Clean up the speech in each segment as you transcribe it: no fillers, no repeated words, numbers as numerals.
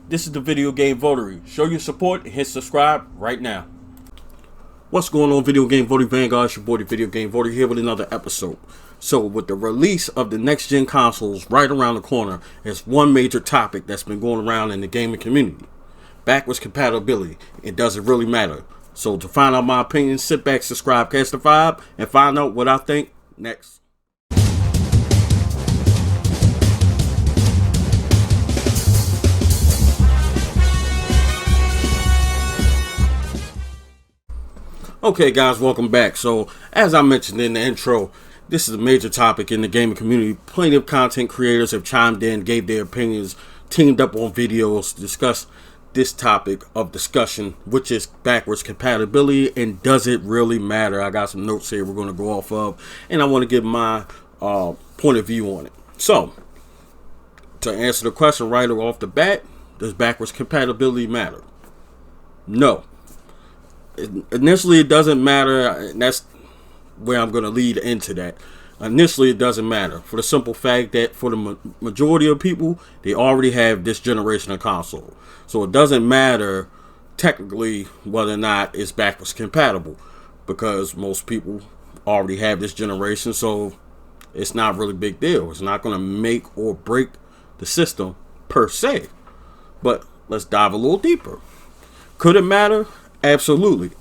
This is the Video Game Votary. Show your support and hit subscribe right now. What's going on, Video Game Votary Vanguard? It's your boy, the Video Game Votary, here with another episode. So, with the release of the next-gen consoles right around the corner, there's one major topic that's been going around in the gaming community. Backwards compatibility. It doesn't really matter. So, to find out my opinion, sit back, subscribe, catch the vibe, and find out what I think next. Okay guys, welcome back. So as I mentioned in the intro, this is a major topic in the gaming community. Plenty of content creators have chimed in, gave their opinions, teamed up on videos to discuss this topic of discussion, which is backwards compatibility and does it really matter. I got some notes here we're going to go off of, and I want to give my point of view on it. So to answer the question right off the bat, does backwards compatibility matter? No. Initially, it doesn't matter, and that's where I'm going to lead into that. Initially, it doesn't matter for the simple fact that for the majority of people, they already have this generation of console. So it doesn't matter technically whether or not it's backwards compatible, because most people already have this generation, so it's not really a big deal. It's not going to make or break the system per se. But let's dive a little deeper. Could it matter? Absolutely.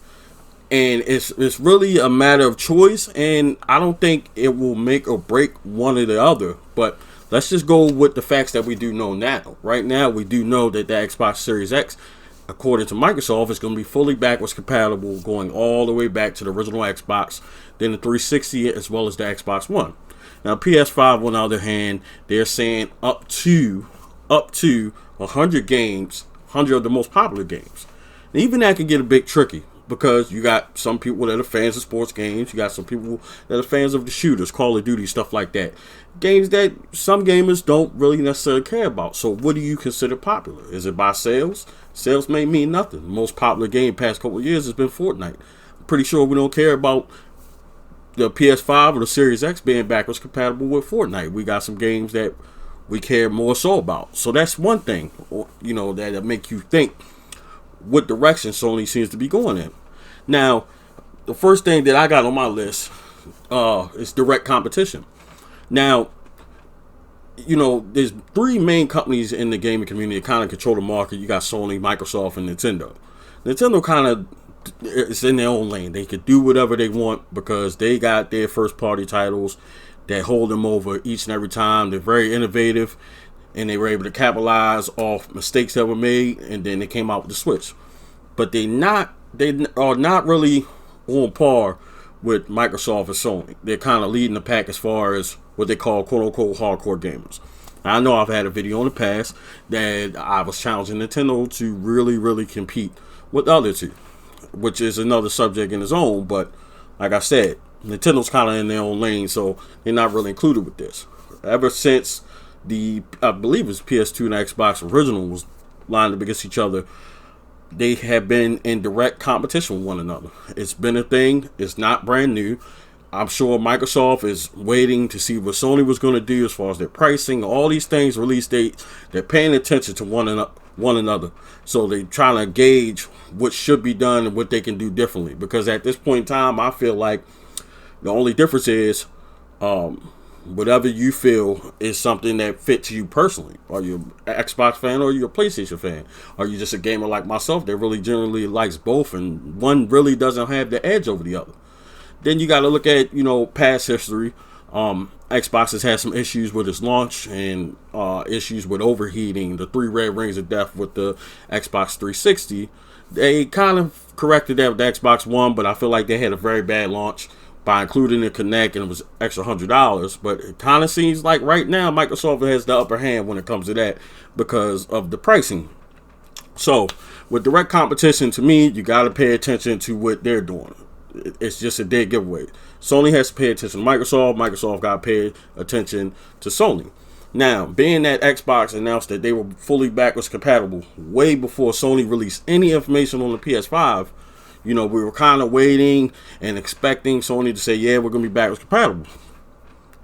And it's really a matter of choice, and I don't think it will make or break one or the other. But let's just go with the facts that we do know now. Right now, we do know that the Xbox Series X, according to Microsoft, is going to be fully backwards compatible, going all the way back to the original Xbox, then the 360, as well as the Xbox One. Now, PS5, on the other hand, they're saying up to 100 games, 100 of the most popular games. And even that can get a bit tricky, because you got some people that are fans of sports games, you got some people that are fans of the shooters, Call of Duty, stuff like that. Games that some gamers don't really necessarily care about. So what do you consider popular? Is it by sales? Sales may mean nothing. The most popular game past couple of years has been Fortnite. I'm pretty sure we don't care about the PS5 or the Series X being backwards compatible with Fortnite. We got some games that we care more so about. So that's one thing, you know, that make you think what direction Sony seems to be going in. Now, the first thing that I got on my list is direct competition. Now, you know, there's three main companies in the gaming community that kind of control the market. You got Sony, Microsoft, and Nintendo. Nintendo kind of is in their own lane. They could do whatever they want because they got their first party titles that hold them over each and every time. They're very innovative, and they were able to capitalize off mistakes that were made, and then they came out with the Switch. But they are not really on par with Microsoft and Sony. They're kind of leading the pack as far as what they call quote-unquote hardcore gamers. I know I've had a video in the past that I was challenging Nintendo to really compete with the other two, which is another subject in its own. But like I said, Nintendo's kind of in their own lane, so they're not really included with this. Ever since I believe it was PS2 and Xbox original was lined up against each other, they have been in direct competition with one another. It's been a thing. It's not brand new. I'm sure Microsoft is waiting to see what Sony was going to do as far as their pricing, all these things, release dates. They're paying attention to one another. So they're trying to gauge what should be done and what they can do differently. Because at this point in time, I feel like the only difference is whatever you feel is something that fits you personally. Are you an Xbox fan or are you a PlayStation fan? Are you just a gamer like myself that really generally likes both, and one really doesn't have the edge over the other? Then you got to look at, you know, past history. Xbox has had some issues with its launch and issues with overheating. The 3 red rings of death with the Xbox 360. They kind of corrected that with the Xbox One, but I feel like they had a very bad launch by including the Kinect, and it was extra $100. But it kind of seems like right now Microsoft has the upper hand when it comes to that because of the pricing. So with direct competition, to me, you got to pay attention to what they're doing. It's just a dead giveaway. Sony has to pay attention to Microsoft. Microsoft got to pay attention to Sony. Now, being that Xbox announced that they were fully backwards compatible way before Sony released any information on the PS5, you know, we were kind of waiting and expecting Sony to say, yeah, we're going to be backwards compatible.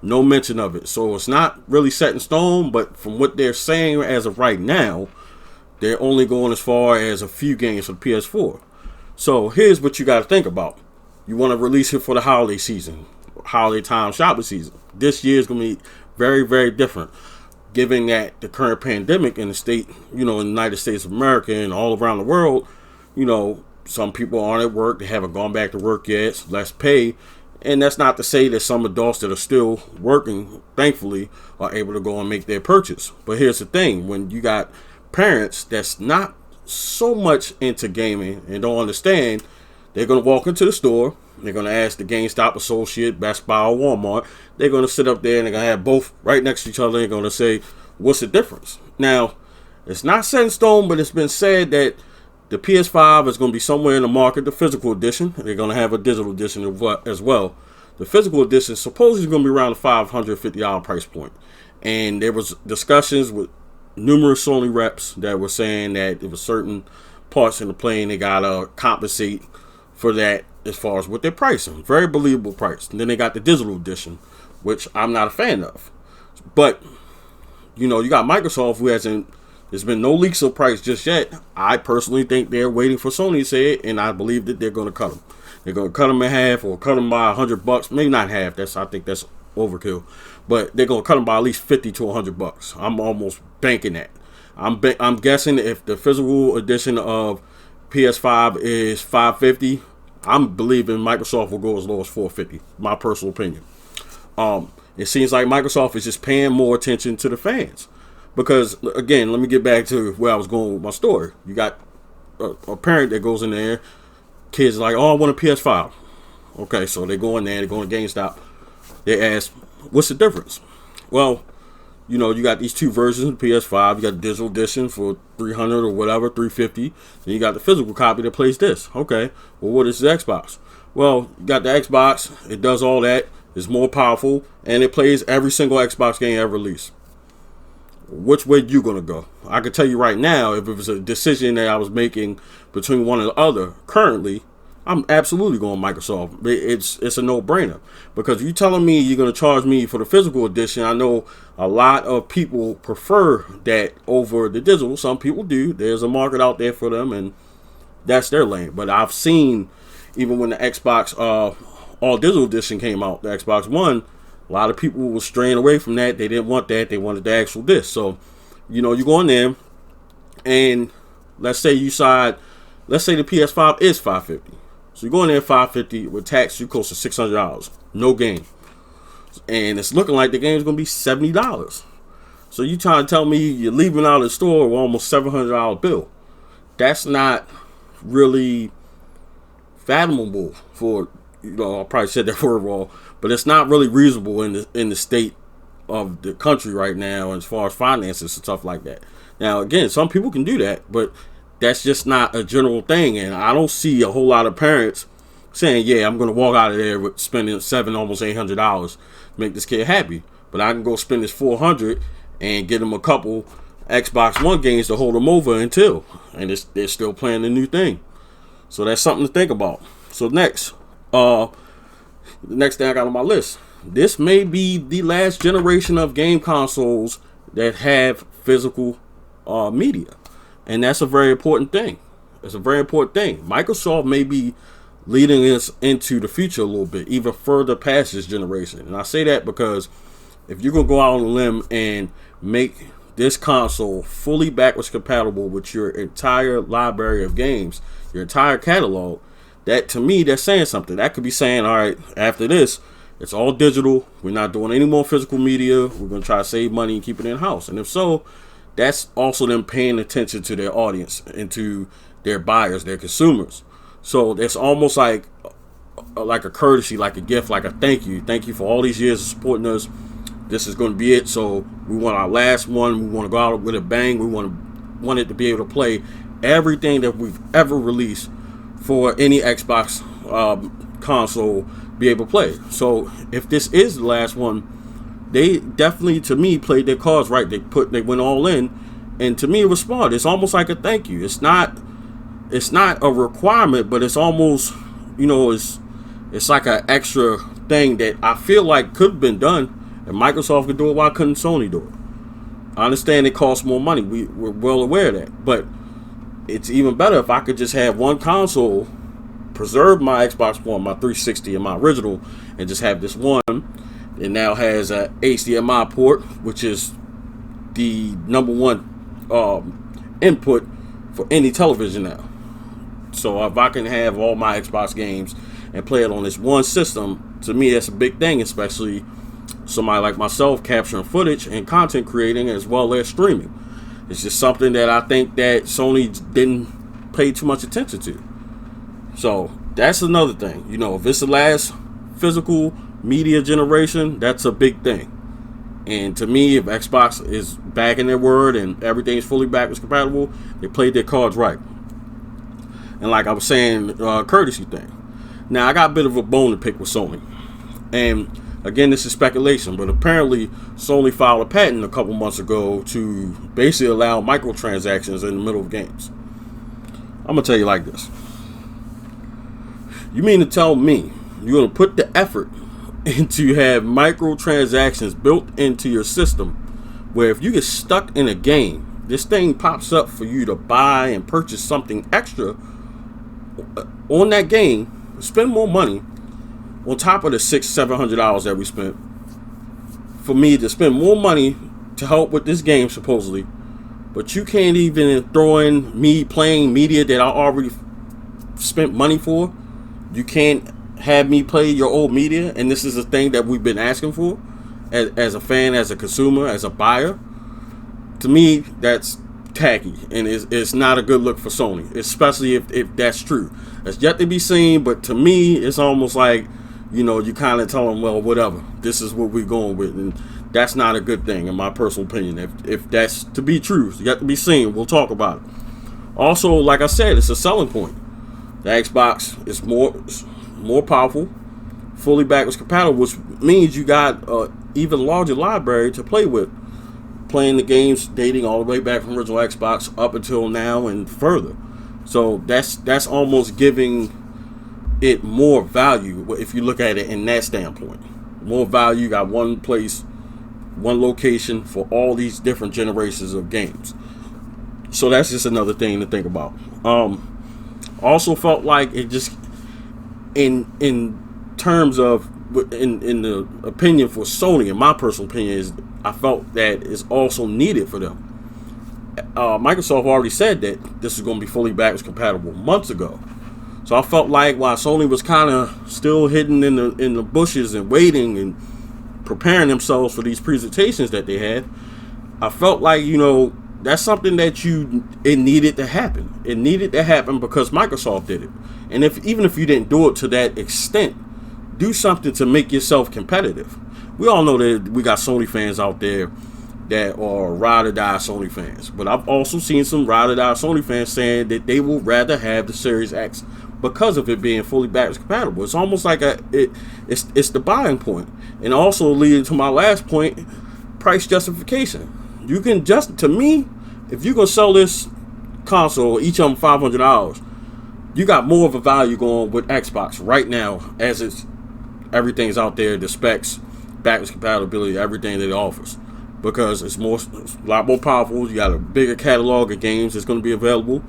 No mention of it. So it's not really set in stone, but from what they're saying as of right now, they're only going as far as a few games for the PS4. So here's what you got to think about. You want to release it for the holiday season, holiday time shopping season. This year is going to be very, very different, given that the current pandemic in the state, in the United States of America and all around the world, some people aren't at work. They haven't gone back to work yet. So less pay. And that's not to say that some adults that are still working, thankfully, are able to go and make their purchase. But here's the thing. When you got parents that's not so much into gaming and don't understand, they're going to walk into the store. They're going to ask the GameStop associate, Best Buy, or Walmart. They're going to sit up there and they're going to have both right next to each other. They're going to say, what's the difference? Now, it's not set in stone, but it's been said that the PS5 is going to be somewhere in the market, the physical edition. They're going to have a digital edition as well. The physical edition is supposedly going to be around the $550 price point. And there was discussions with numerous Sony reps that were saying that there were certain parts in the plane they got to compensate for that as far as what they're pricing. Very believable price. And then they got the digital edition, which I'm not a fan of. But, you got Microsoft, who hasn't. There's been no leaks of price just yet. I personally think they're waiting for Sony to say it, and I believe that they're going to cut them. They're going to cut them in half or cut them by $100. Maybe not half. I think that's overkill. But they're going to cut them by at least $50 to $100. I'm almost banking that. I'm guessing if the physical edition of PS5 is $550, I'm believing Microsoft will go as low as $450. My personal opinion. It seems like Microsoft is just paying more attention to the fans. Because, again, let me get back to where I was going with my story. You got a parent that goes in there. Kids like, oh, I want a PS5. Okay, so they go in there. They go to GameStop. They ask, what's the difference? Well, you got these two versions of the PS5. You got the digital edition for $300 or whatever, $350. Then you got the physical copy that plays this. Okay, well, what is the Xbox? Well, you got the Xbox. It does all that. It's more powerful. And it plays every single Xbox game ever released. Which way you gonna go? I can tell you right now, if it was a decision that I was making between one and the other, currently, I'm absolutely going Microsoft. It's a no-brainer. Because if you're telling me you're gonna charge me for the physical edition, I know a lot of people prefer that over the digital. Some people do. There's a market out there for them, and that's their lane. But I've seen, even when the Xbox all digital edition came out, the Xbox One, a lot of people were straying away from that. They didn't want that. They wanted the actual disc. So, you go in there, and let's say the PS5 is $550. So you go in there at $550 with tax, you close to $600. No game. And it's looking like the game's going to be $70. So you trying to tell me you're leaving out of the store with almost $700 bill. That's not really fathomable for, I probably said that word wrong, but it's not really reasonable in the state of the country right now as far as finances and stuff like that. Now, again, some people can do that, but that's just not a general thing. And I don't see a whole lot of parents saying, yeah, I'm going to walk out of there with spending almost $800 to make this kid happy. But I can go spend this $400 and get them a couple Xbox One games to hold them over until. And they're still playing the new thing. So that's something to think about. So next, the next thing I got on my list. This may be the last generation of game consoles that have physical media. And that's a very important thing. It's a very important thing. Microsoft may be leading us into the future a little bit, even further past this generation. And I say that because if you're going to go out on a limb and make this console fully backwards compatible with your entire library of games, your entire catalog, that to me, that's saying something. That could be saying, all right, after this, it's all digital. We're not doing any more physical media. We're going to try to save money and keep it in-house. And if so, that's also them paying attention to their audience and to their buyers, their consumers. So it's almost like a courtesy, like a gift, like a thank you. Thank you for all these years of supporting us. This is going to be it. So we want our last one. We want to go out with a bang. We want it to be able to play everything that we've ever released for any Xbox console, be able to play. So if this is the last one, they definitely, to me, played their cards right. They went all in, and to me, it was smart. It's almost like a thank you. It's not a requirement, but it's almost, it's like an extra thing that I feel like could have been done. And Microsoft could do it. Why couldn't Sony do it? I understand it costs more money. We're well aware of that. But it's even better if I could just have one console, preserve my Xbox One, my 360, and my original, and just have this one. It now has a HDMI port, which is the number one input for any television now. So if I can have all my Xbox games and play it on this one system, to me that's a big thing, especially somebody like myself capturing footage and content creating as well as streaming. It's just something that I think that Sony didn't pay too much attention to. So that's another thing. You know, if it's the last physical media generation, that's a big thing. And to me, if Xbox is back in their word and everything's fully backwards compatible, they played their cards right. And like I was saying, courtesy thing. Now, I got a bit of a bone to pick with Sony. And again, this is speculation, but apparently Sony filed a patent a couple months ago to basically allow microtransactions in the middle of games. I'm going to tell you like this. You mean to tell me you're going to put the effort into have microtransactions built into your system where if you get stuck in a game, this thing pops up for you to buy and purchase something extra on that game, spend more money on top of the $600-700 that we spent for me to spend more money to help with this game supposedly, but you can't even throw in me playing media that I already spent money for. You can't have me play your old media, and this is a thing that we've been asking for as a fan, as a consumer, as a buyer. To me, that's tacky, and it's not a good look for Sony, especially if that's true. That's yet to be seen, but to me, it's almost like, you know, you kind of tell them, well, whatever, this is what we're going with, and that's not a good thing, in my personal opinion. If that's to be true, it's yet to be seen. We'll talk about it. Also, like I said, it's a selling point. The Xbox is more powerful, fully backwards compatible, which means you got an even larger library to play with, playing the games dating all the way back from original Xbox up until now and further. So that's almost giving it more value if you look at it in that standpoint. More value. You got one place, one location for all these different generations of games. So that's just another thing to think about. Also felt like it just in terms of in the opinion for Sony, in my personal opinion, is I felt that it's also needed for them. Microsoft already said that this is going to be fully backwards compatible months ago. So I felt like while Sony was kind of still hidden in the bushes and waiting and preparing themselves for these presentations that they had, I felt like, you know, that's something that it needed to happen. It needed to happen because Microsoft did it. And even if you didn't do it to that extent, do something to make yourself competitive. We all know that we got Sony fans out there that are ride or die Sony fans, but I've also seen some ride or die Sony fans saying that they will rather have the Series X because of it being fully backwards compatible. It's almost like it's the buying point. And also leading to my last point, price justification. You can to me, if you're gonna sell this console, each of them $500, you got more of a value going with Xbox right now, as everything's out there, the specs, backwards compatibility, everything that it offers, because it's a lot more powerful. You got a bigger catalog of games that's going to be available.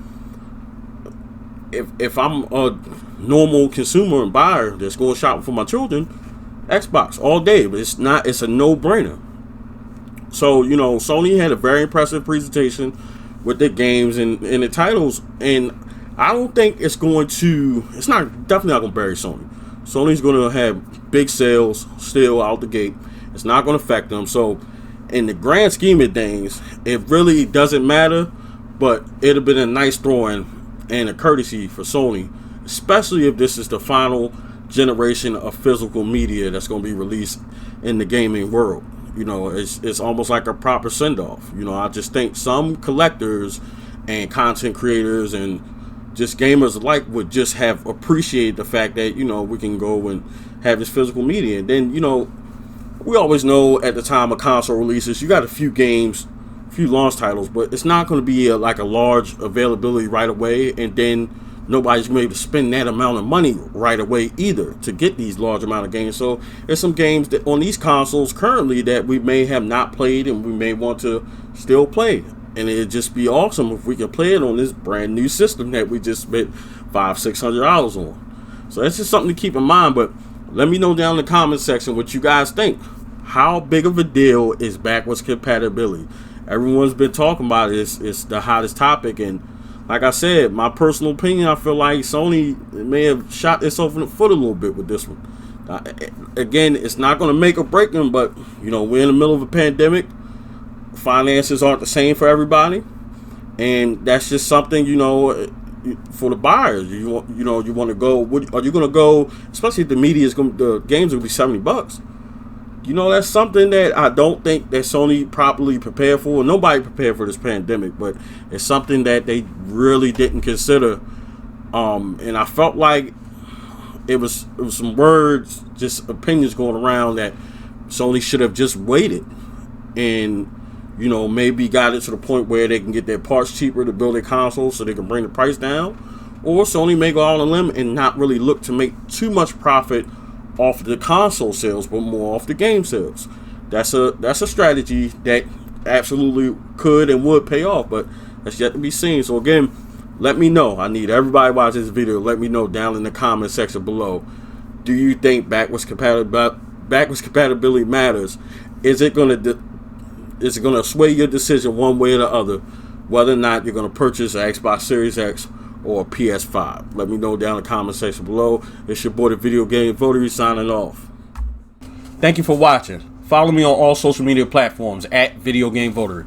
If I'm a normal consumer and buyer that's going shopping for my children, Xbox all day, but it's a no-brainer. So, you know, Sony had a very impressive presentation with their games and the titles, and I don't think it's definitely not going to bury Sony. Sony's going to have big sales still out the gate. It's not going to affect them. So, in the grand scheme of things, it really doesn't matter, but it'd have been a nice throwing and a courtesy for Sony, especially if this is the final generation of physical media that's going to be released in the gaming world. You know, it's almost like a proper send-off. You know, I just think some collectors and content creators and just gamers alike would just have appreciated the fact that, you know, we can go and have this physical media. And then, you know, we always know at the time of console releases, you got a few games, a few launch titles, but it's not going to be like a large availability right away. And then nobody's going to be able to spend that amount of money right away either to get these large amount of games. So there's some games that on these consoles currently that we may have not played and we may want to still play. And it'd just be awesome if we could play it on this brand new system that we just spent $500-600 on. So that's just something to keep in mind. But let me know down in the comment section what you guys think. How big of a deal is backwards compatibility? Everyone's been talking about it. It's the hottest topic, and like I said, my personal opinion, I feel like Sony may have shot itself in the foot a little bit with this one. Again, it's not going to make or break them, but you know, we're in the middle of a pandemic. Finances aren't the same for everybody, and that's just something, you know, for the buyers. You want to go. Are you going to go? Especially if the media is going, the games will be $70. You know, that's something that I don't think that Sony properly prepared for. Nobody prepared for this pandemic, but it's something that they really didn't consider. And I felt like it was some words, just opinions going around that Sony should have just waited and, you know, maybe got it to the point where they can get their parts cheaper to build their console so they can bring the price down. Or Sony may go out on a limb and not really look to make too much profit off the console sales, but more off the game sales. That's a strategy that absolutely could and would pay off, but that's yet to be seen. So again, let me know. I need everybody watching this video. Let me know down in the comment section below. Do you think backwards compatibility matters? Is it gonna sway your decision one way or the other, whether or not you're gonna purchase an Xbox Series X or a PS5? Let me know down in the comment section below. It's your boy, the Video Game VOTARY, signing off. Thank you for watching. Follow me on all social media platforms at Video Game VOTARY.